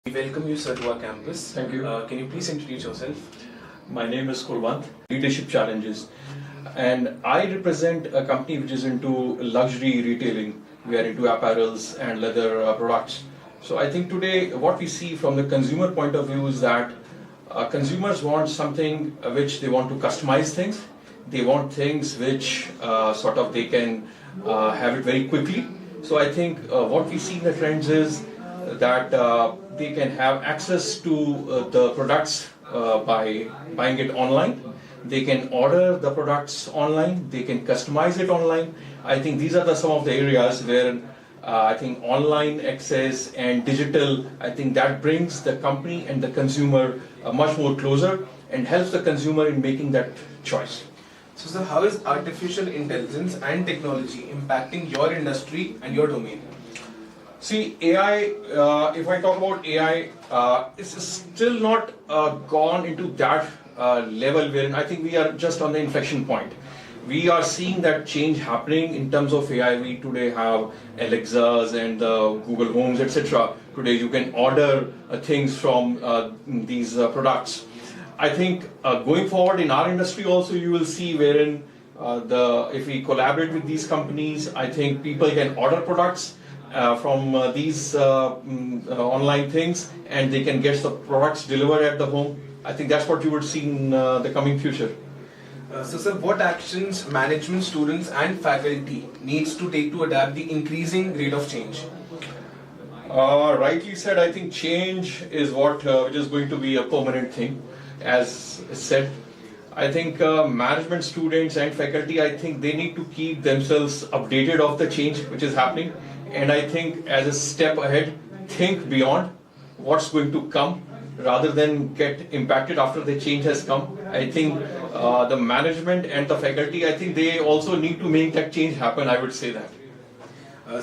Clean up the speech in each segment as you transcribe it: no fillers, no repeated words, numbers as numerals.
We welcome you, sir, to our campus. Thank you. Can you please introduce yourself? My name is Kulwant, Leadership Challenges, and I represent a company which is into luxury retailing. We are into apparels and leather products. So I think today what we see from the consumer point of view is that consumers want something which they want to customize things. They want things which sort of they can have it very quickly. So I think what we see in the trends is that they can have access to the products by buying it online. They can order the products online. They can customize it online. I think these are some of the areas where I think online access and digital, I think that brings the company and the consumer much more closer and helps the consumer in making that choice. So, sir, how is artificial intelligence and technology impacting your industry and your domain? See, AI, if I talk about AI, it's still not gone into that level wherein I think we are just on the inflection point. We are seeing that change happening in terms of AI. We today have Alexas and Google Homes, etc. Today you can order things from these products. I think going forward in our industry also you will see wherein if we collaborate with these companies, I think people can order products from these online things and they can get the products delivered at the home. I think that's what you would see in the coming future. So, sir, what actions management, students and faculty needs to take to adapt the increasing rate of change? Rightly said, I think change is what which is going to be a permanent thing, as said. I think management, students and faculty, I think they need to keep themselves updated of the change which is happening. And I think as a step ahead, think beyond what's going to come rather than get impacted after the change has come. I think the management and the faculty, I think they also need to make that change happen, I would say that.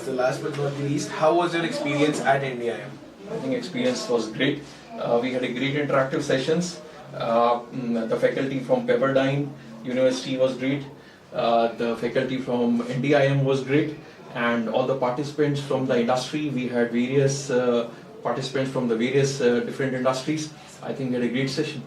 So last but not least, how was your experience at NDIM? I think experience was great. We had a great interactive sessions. The faculty from Pepperdine University was great. The faculty from NDIM was great. And all the participants from the industry, we had various participants from the various different industries. I think we had a great session.